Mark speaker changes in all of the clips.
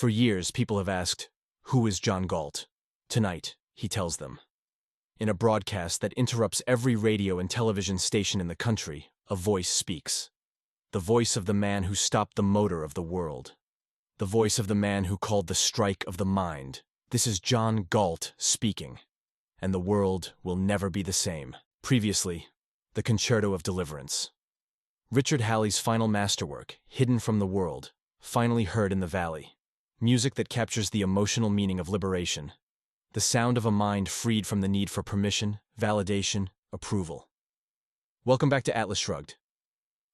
Speaker 1: For years, people have asked, who is John Galt? Tonight, he tells them. In a broadcast that interrupts every radio and television station in the country, a voice speaks. The voice of the man who stopped the motor of the world. The voice of the man who called the strike of the mind. This is John Galt speaking. And the world will never be the same. Previously, the Concerto of Deliverance. Richard Halley's final masterwork, hidden from the world, finally heard in the valley. Music that captures the emotional meaning of liberation. The sound of a mind freed from the need for permission, validation, approval. Welcome back to Atlas Shrugged.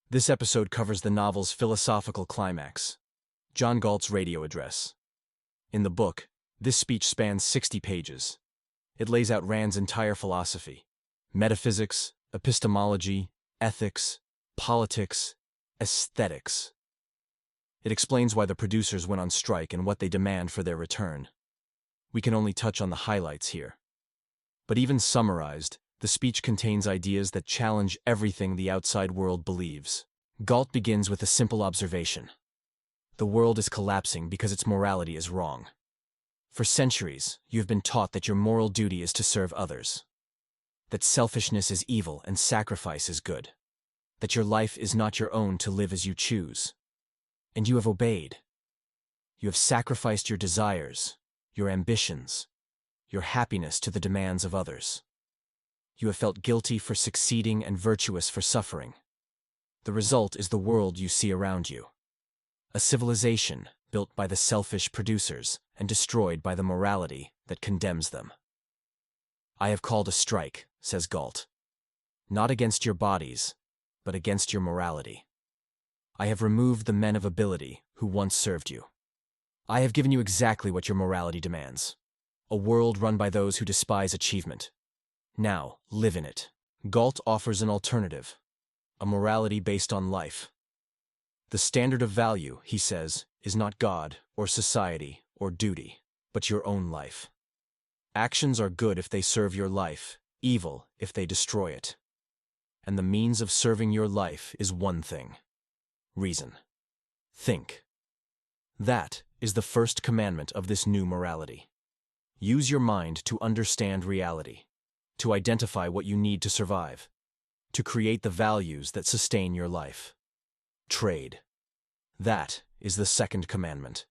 Speaker 1: This episode covers the novel's philosophical climax, John Galt's radio address. In the book, this speech spans 60 pages. It lays out Rand's entire philosophy: metaphysics, epistemology, ethics, politics, aesthetics. It explains why the producers went on strike and what they demand for their return. We can only touch on the highlights here. But even summarized, the speech contains ideas that challenge everything the outside world believes. Galt begins with a simple observation. The world is collapsing because its morality is wrong. For centuries, you have been taught that your moral duty is to serve others. That selfishness is evil and sacrifice is good. That your life is not your own to live as you choose. And you have obeyed. You have sacrificed your desires, your ambitions, your happiness to the demands of others. You have felt guilty for succeeding and virtuous for suffering. The result is the world you see around you. A civilization built by the selfish producers and destroyed by the morality that condemns them. I have called a strike, says Galt. Not against your bodies, but against your morality. I have removed the men of ability who once served you. I have given you exactly what your morality demands. A world run by those who despise achievement. Now, live in it. Galt offers an alternative. A morality based on life. The standard of value, he says, is not God or society or duty, but your own life. Actions are good if they serve your life, evil if they destroy it. And the means of serving your life is one thing. Reason. Think. That is the first commandment of this new morality. Use your mind to understand reality, to identify what you need to survive, to create the values that sustain your life. Trade. That is the second commandment.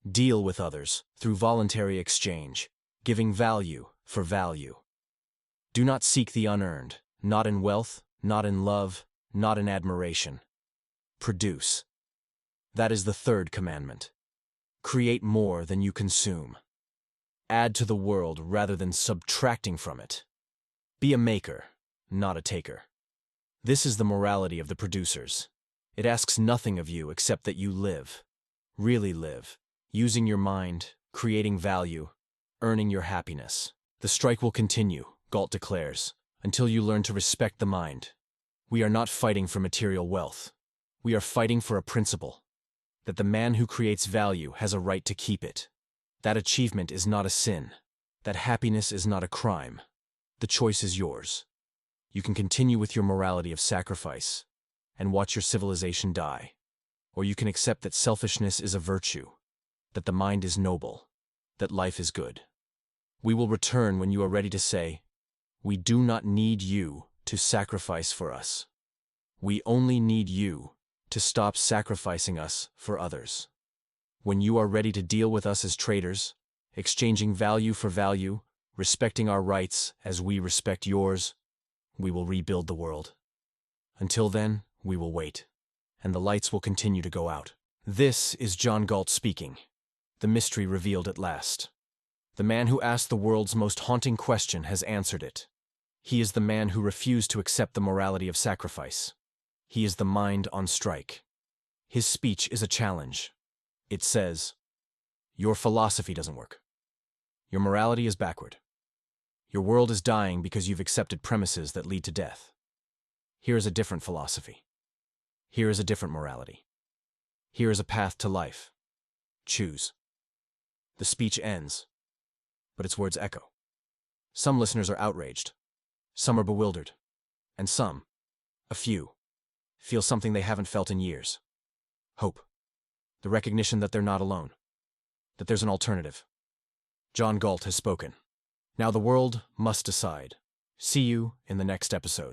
Speaker 1: Deal with others through voluntary exchange, giving value for value. Do not seek the unearned, not in wealth, not in love, not in admiration. Produce. That is the third commandment. Create more than you consume. Add to the world rather than subtracting from it. Be a maker, not a taker. This is the morality of the producers. It asks nothing of you except that you live, really live, using your mind, creating value, earning your happiness. The strike will continue, Galt declares, until you learn to respect the mind. We are not fighting for material wealth. We are fighting for a principle, that the man who creates value has a right to keep it. That achievement is not a sin. That happiness is not a crime. The choice is yours. You can continue with your morality of sacrifice and watch your civilization die. Or you can accept that selfishness is a virtue, that the mind is noble, that life is good. We will return when you are ready to say, we do not need you to sacrifice for us. We only need you to stop sacrificing us for others. When you are ready to deal with us as traders, exchanging value for value, respecting our rights as we respect yours, we will rebuild the world. Until then, we will wait, and the lights will continue to go out. This is John Galt speaking, the mystery revealed at last. The man who asked the world's most haunting question has answered it. He is the man who refused to accept the morality of sacrifice. He is the mind on strike. His speech is a challenge. It says, your philosophy doesn't work. Your morality is backward. Your world is dying because you've accepted premises that lead to death. Here is a different philosophy. Here is a different morality. Here is a path to life. Choose. The speech ends, but its words echo. Some listeners are outraged. Some are bewildered. And some, a few, feel something they haven't felt in years. Hope. The recognition that they're not alone. that there's an alternative. John Galt has spoken. Now the world must decide. See you in the next episode.